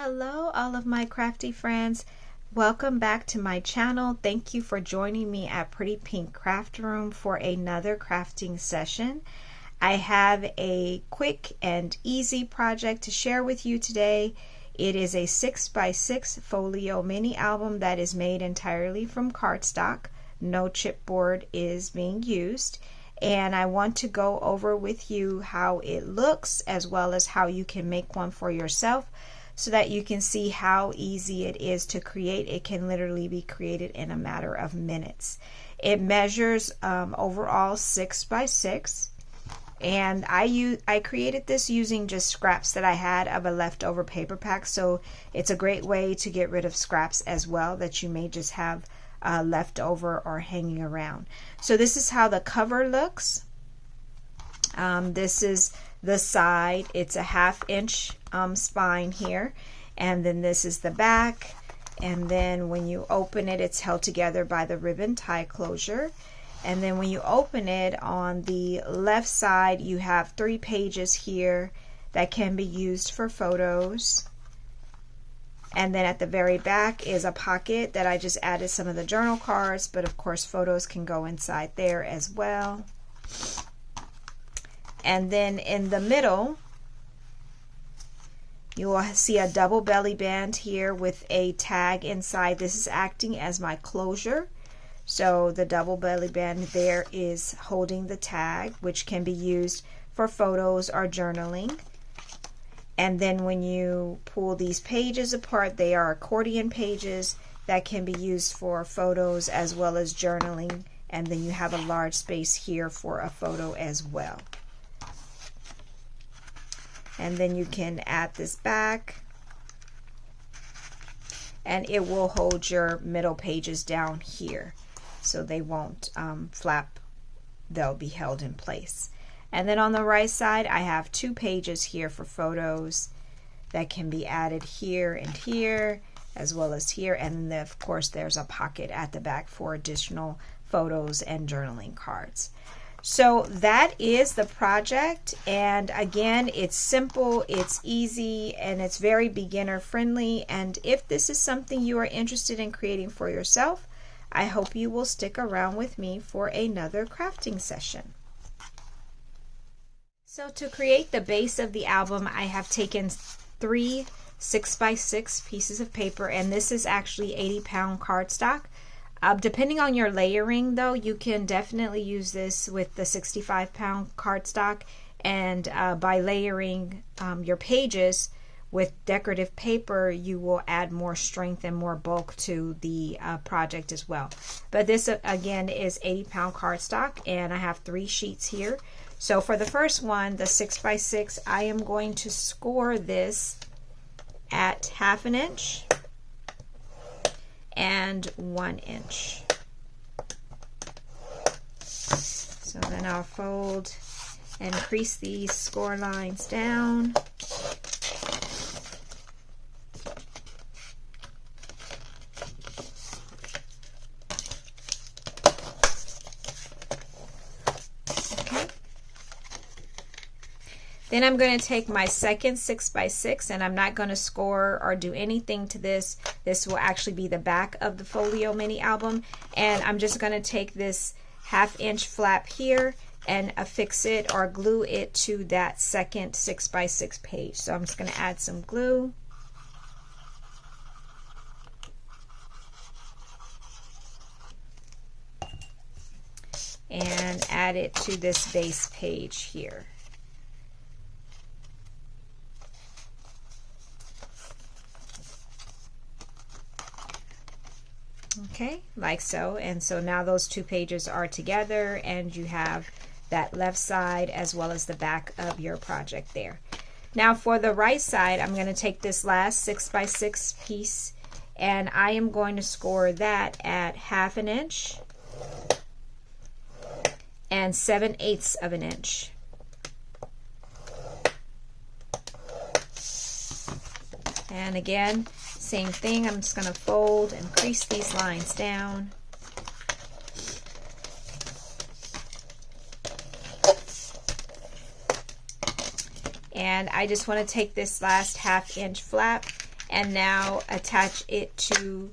Hello, all of my crafty friends. Welcome back to my channel. Thank you for joining me at Pretty Pink Craft Room for another crafting session. I have a quick and easy project to share with you today. It is a 6x6 folio mini album that is made entirely from cardstock. No chipboard is being used. And I want to go over with you how it looks as well as how you can make one for yourself, so that you can see how easy it is to create. It can literally be created in a matter of minutes. It measures overall 6x6, and I created this using just scraps that I had of a leftover paper pack. So it's a great way to get rid of scraps as well that you may just have left over or hanging around. So this is how the cover looks. This is the side. It's a 1/2 inch spine here, and then this is the back, and then when you open it, it's held together by the ribbon tie closure. And then when you open it, on the left side you have 3 pages here that can be used for photos, and then at the very back is a pocket that I just added some of the journal cards, but of course photos can go inside there as well. And then in the middle, you will see a double belly band here with a tag inside. This is acting as my closure. So the double belly band there is holding the tag, which can be used for photos or journaling. And then when you pull these pages apart, they are accordion pages that can be used for photos as well as journaling. And then you have a large space here for a photo as well. And then you can add this back, and it will hold your middle pages down here so they won't flap. They'll be held in place. And then on the right side, I have 2 pages here for photos that can be added here and here as well as here. And then of course there's a pocket at the back for additional photos and journaling cards. So that is the project, and again, it's simple, it's easy, and it's very beginner friendly. And if this is something you are interested in creating for yourself, I hope you will stick around with me for another crafting session. So to create the base of the album, I have taken 3 6x6 pieces of paper, and this is actually 80-pound cardstock. Depending on your layering though, you can definitely use this with the 65-pound cardstock, and by layering your pages with decorative paper, you will add more strength and more bulk to the project as well. But this again is 80-pound cardstock, and I have 3 sheets here. So for the first one, the 6x6, I am going to score this at 1/2 inch and 1 inch. So then I'll fold and crease these score lines down. Okay. Then I'm going to take my second 6x6, and I'm not going to score or do anything to this. This will actually be the back of the folio mini album, and I'm just going to take this 1/2 inch flap here and affix it or glue it to that second 6x6 page. So I'm just going to add some glue. And add it to this base page here. Okay, like so. And so now those 2 pages are together, and you have that left side as well as the back of your project there. Now for the right side, I'm going to take this last 6x6 piece, and I am going to score that at 1/2 inch and 7/8 of an inch. And again, same thing, I'm just going to fold and crease these lines down. And I just want to take this last 1/2 inch flap And now attach it to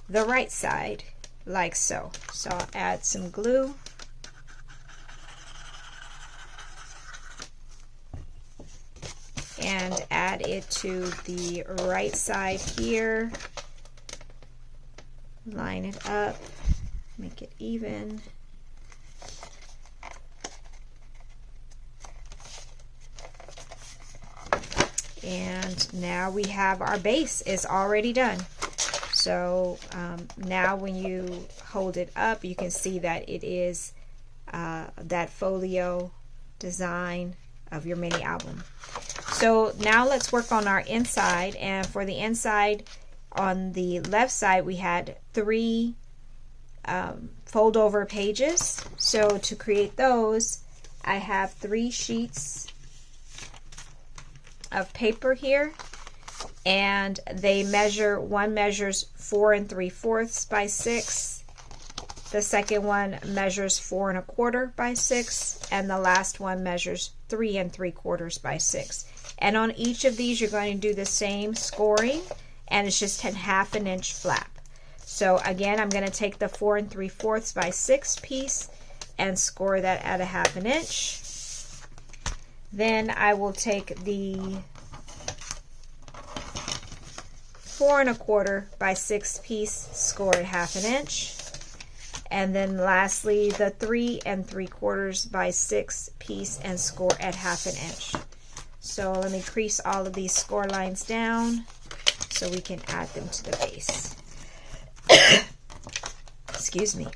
the right side like so. So I'll add some glue. And add it to the right side here. Line it up, make it even. And now we have our base is already done. So now when you hold it up, you can see that it is that folio design of your mini album. So now let's work on our inside. And for the inside, on the left side, we had 3 fold over pages. So to create those, I have 3 sheets of paper here, and they measure, one measures 4 3/4 by 6, the second one measures 4 1/4 by 6, and the last one measures 3 3/4 by 6. And on each of these you're going to do the same scoring, and it's just a 1/2 inch flap. So again, I'm going to take the 4 3/4 by 6 piece and score that at a 1/2 inch. Then I will take the 4 1/4 by 6 piece, score at 1/2 inch. And then lastly, the 3 3/4 by 6 piece and score at 1/2 inch. So let me crease all of these score lines down so we can add them to the base. Excuse me.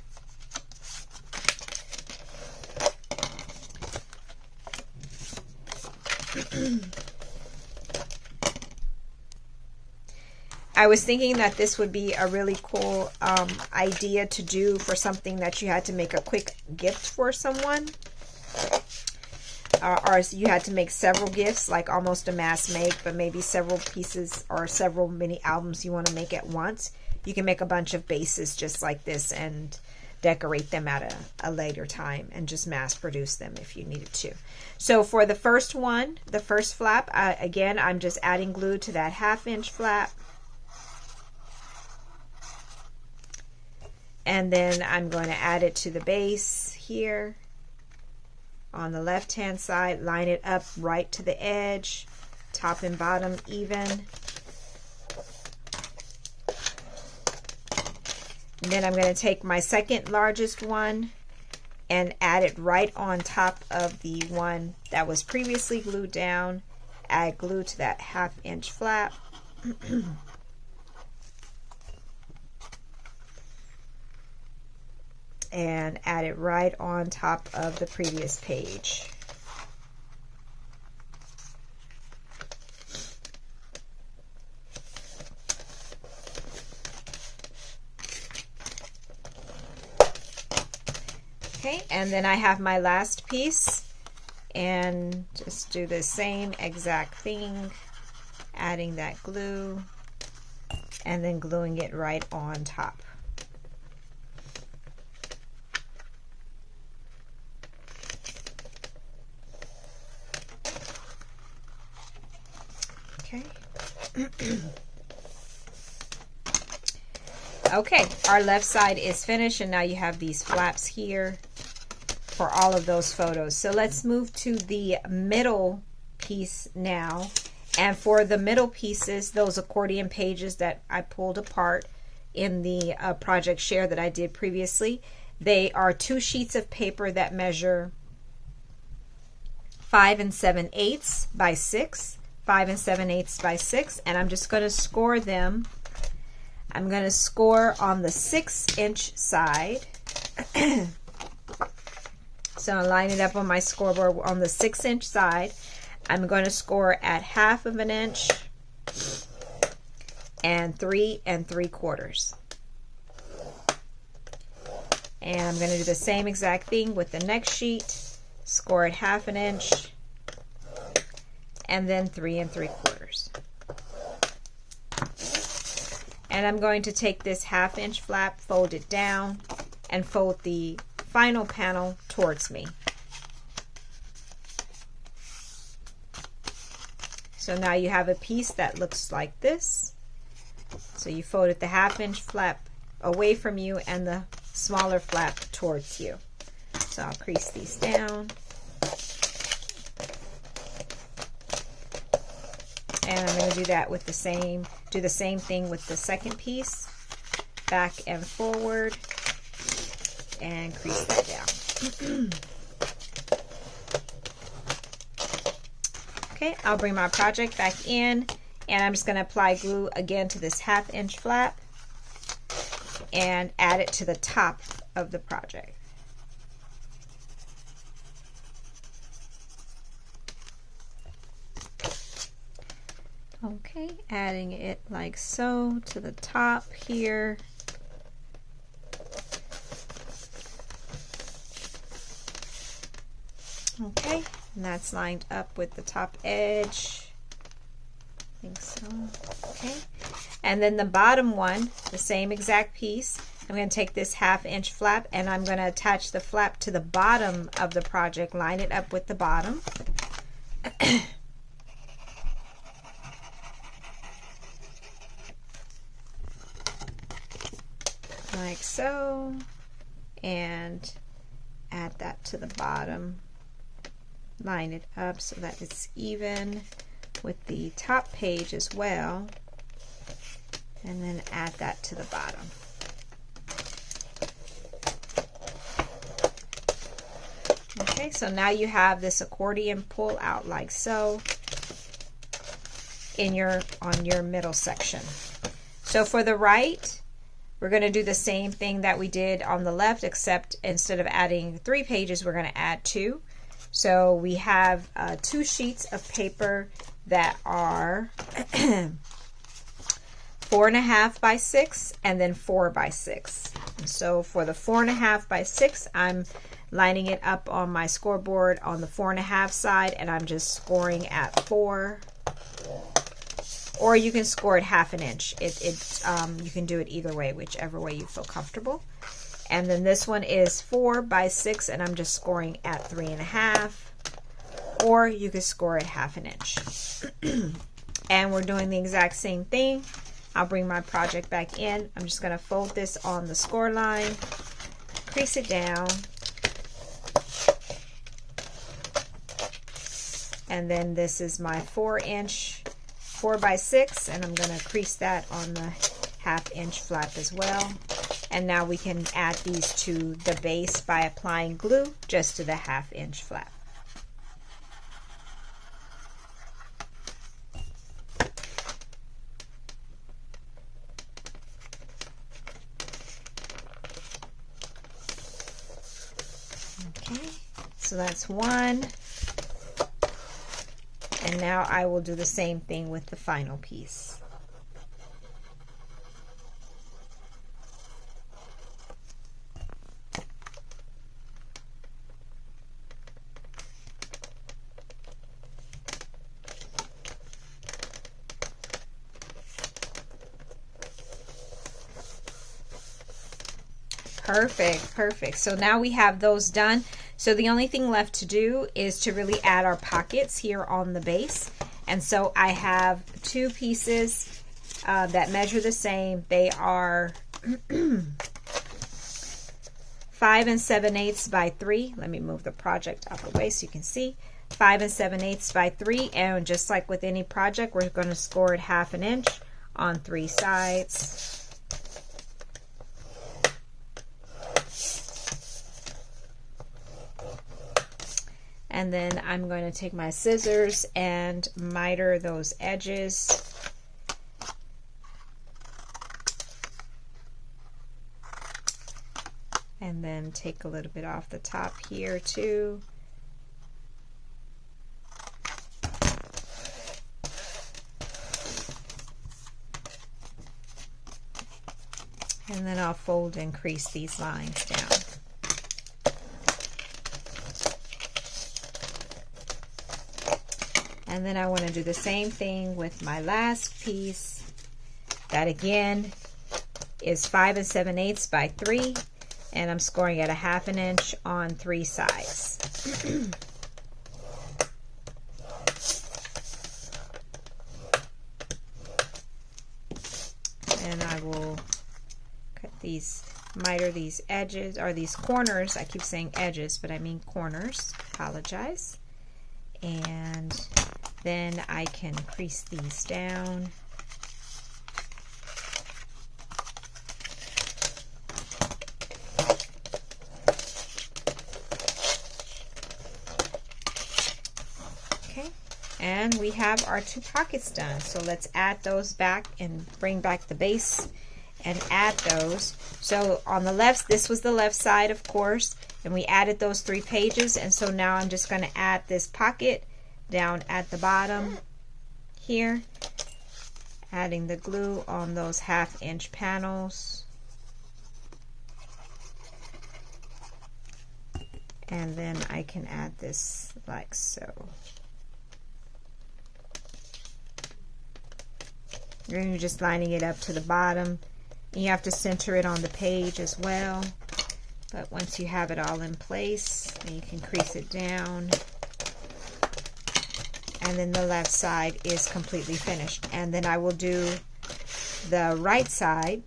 I was thinking that this would be a really cool idea to do for something that you had to make a quick gift for someone. Or you had to make several gifts, like almost a mass make, but maybe several pieces or several mini albums you want to make at once. You can make a bunch of bases just like this and decorate them at a later time and just mass produce them if you needed to. So for the first one, the first flap, again, I'm just adding glue to that 1/2 inch flap. And then I'm going to add it to the base here. On the left hand side, line it up right to the edge, top and bottom even. And then I'm going to take my second largest one and add it right on top of the one that was previously glued down. Add glue to that 1/2 inch flap. And add it right on top of the previous page. Okay, and then I have my last piece, and just do the same exact thing, adding that glue and then gluing it right on top. Okay, our left side is finished, and now you have these flaps here for all of those photos. So let's move to the middle piece now. And for the middle pieces, those accordion pages that I pulled apart in the project share that I did previously, they are 2 sheets of paper that measure 5 7/8 by 6. 5 7/8 by 6, and I'm just going to score them. I'm going to score on the 6 inch side. So I'll line it up on my scoreboard on the 6 inch side. I'm going to score at 1/2 inch and 3 3/4. And I'm going to do the same exact thing with the next sheet. Score at 1/2 inch. And then 3 3/4. And I'm going to take this 1/2 inch flap, fold it down, and fold the final panel towards me. So now you have a piece that looks like this. So you folded the 1/2 inch flap away from you and the smaller flap towards you. So I'll crease these down. And I'm going to do that with the same thing with the second piece. Back and forward. And crease that down. Okay, I'll bring my project back in, and I'm just going to apply glue again to this 1/2 inch flap and add it to the top of the project. Okay, adding it like so to the top here. Okay, and that's lined up with the top edge. I think so. Okay, and then the bottom one, the same exact piece. I'm going to take this 1/2 inch flap and I'm going to attach the flap to the bottom of the project, line it up with the bottom. Like so, and add that to the bottom. Line it up so that it's even with the top page as well, and then add that to the bottom. Okay, so now you have this accordion pull out like so on your middle section. So for the right, we're going to do the same thing that we did on the left, except instead of adding 3 pages, we're going to add 2. So we have 2 sheets of paper that are 4.5 by 6 and then 4 by 6. And so for the 4.5 by 6, I'm lining it up on my scoreboard on the 4.5 side, and I'm just scoring at 4. Or you can score it 1/2 inch. You can do it either way, whichever way you feel comfortable. And then this one is 4 by 6, and I'm just scoring at 3.5. Or you could score it 1/2 inch. And we're doing the exact same thing. I'll bring my project back in. I'm just going to fold this on the score line, crease it down, and then this is my 4 by 6, and I'm going to crease that on the 1/2 inch flap as well. And now we can add these to the base by applying glue just to the 1/2 inch flap. Okay, so that's one. And now I will do the same thing with the final piece. Perfect, perfect. So now we have those done. So the only thing left to do is to really add our pockets here on the base. And so I have 2 pieces that measure the same. They are 5 7/8 by 3. Let me move the project out of the way so you can see. 5 7/8 by 3, and just like with any project, we're going to score it 1/2 inch on 3 sides. And then I'm going to take my scissors and miter those edges. And then take a little bit off the top here too. And then I'll fold and crease these lines down. And then I want to do the same thing with my last piece. That again is 5 7/8 by 3, and I'm scoring at 1/2 inch on 3 sides. And I will cut these, miter these edges, or these corners. I keep saying edges, but I mean corners. Apologize. And then I can crease these down. Okay, and we have our 2 pockets done. So let's add those back and bring back the base and add those. So on the left, this was the left side, of course, and we added those 3 pages. And so now I'm just going to add this pocket down at the bottom here, adding the glue on those 1/2 inch panels. And then I can add this like so. You're just lining it up to the bottom. You have to center it on the page as well. But once you have it all in place, then you can crease it down. And then the left side is completely finished. And then I will do the right side.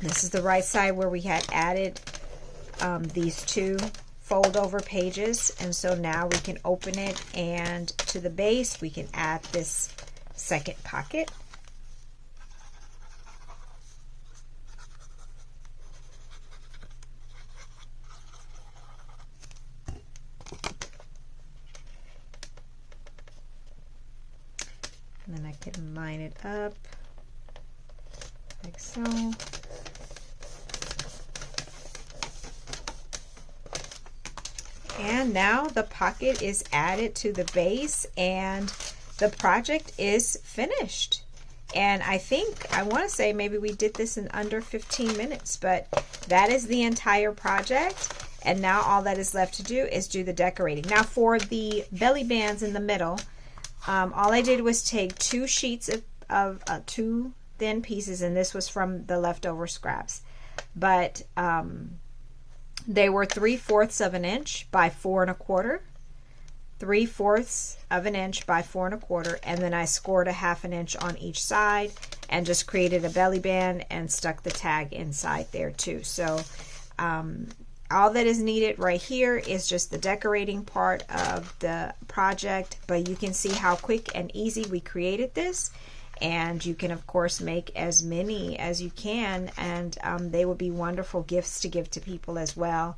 This is the right side where we had added these 2 fold over pages. And so now we can open it, and to the base we can add this second pocket. And then I can line it up like so. And now the pocket is added to the base and the project is finished. And I think, I want to say maybe we did this in under 15 minutes, but that is the entire project. And now all that is left to do is do the decorating. Now for the belly bands in the middle, all I did was take 2 sheets of 2 thin pieces, and this was from the leftover scraps. But they were 3/4 of an inch by 4 1/4. 3/4 of an inch by 4 1/4, and then I scored a 1/2 inch on each side and just created a belly band and stuck the tag inside there too. So all that is needed right here is just the decorating part of the project, but you can see how quick and easy we created this. And you can of course make as many as you can, and they will be wonderful gifts to give to people as well.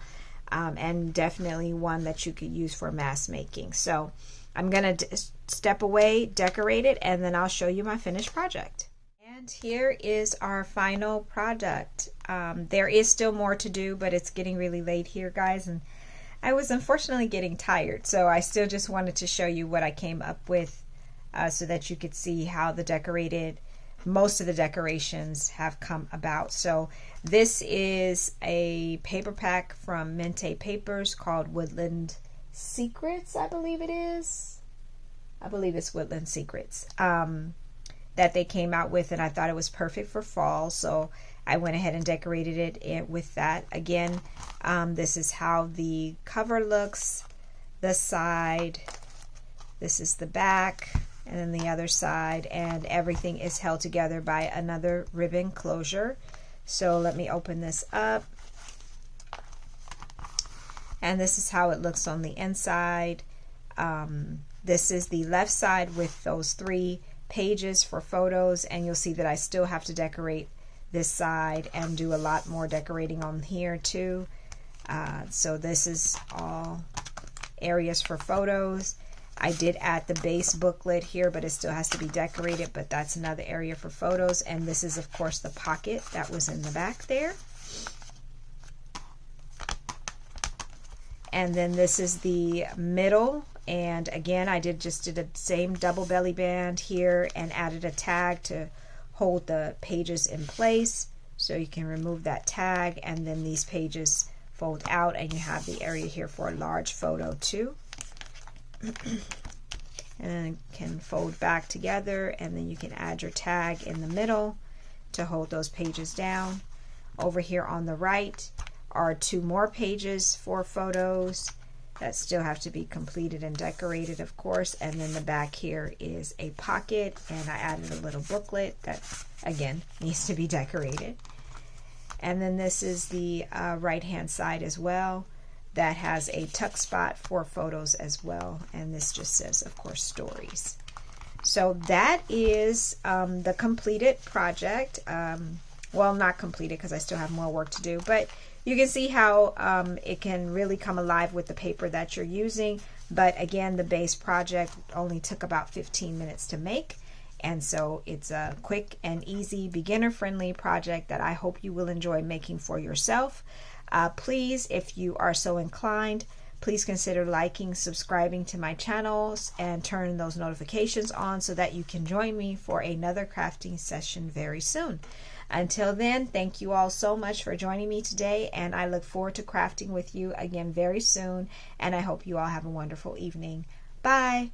And definitely one that you could use for mass making. So I'm going to step away, decorate it, and then I'll show you my finished project. And here is our final product. There is still more to do, but it's getting really late here, guys, and I was unfortunately getting tired, so I still just wanted to show you what I came up with so that you could see how most of the decorations have come about. So this is a paper pack from Mente Papers called Woodland Secrets, I believe it is. I believe it's Woodland Secrets that they came out with, and I thought it was perfect for fall, so I went ahead and decorated it with that. Again, this is how the cover looks, the side, this is the back, and then the other side, and everything is held together by another ribbon closure. So let me open this up, and this is how it looks on the inside. This is the left side with those 3 pages for photos, and you'll see that I still have to decorate this side and do a lot more decorating on here too. So this is all areas for photos. I did add the base booklet here, but it still has to be decorated, but that's another area for photos. And this is of course the pocket that was in the back there. And then this is the middle, and again I just did the same double belly band here and added a tag to hold the pages in place, so you can remove that tag, and then these pages fold out and you have the area here for a large photo too. And then it can fold back together, and then you can add your tag in the middle to hold those pages down. Over here on the right are 2 more pages for photos. that still have to be completed and decorated, of course. And then the back here is a pocket, and I added a little booklet that, again, needs to be decorated. And then this is the right-hand side as well, that has a tuck spot for photos as well. And this just says, of course, stories. So that is the completed project. Well, not completed because I still have more work to do, but you can see how it can really come alive with the paper that you're using. But again, the base project only took about 15 minutes to make. And so it's a quick and easy, beginner-friendly project that I hope you will enjoy making for yourself. Please, if you are so inclined, please consider liking, subscribing to my channels, and turn those notifications on so that you can join me for another crafting session very soon. Until then, thank you all so much for joining me today, and I look forward to crafting with you again very soon, and I hope you all have a wonderful evening. Bye!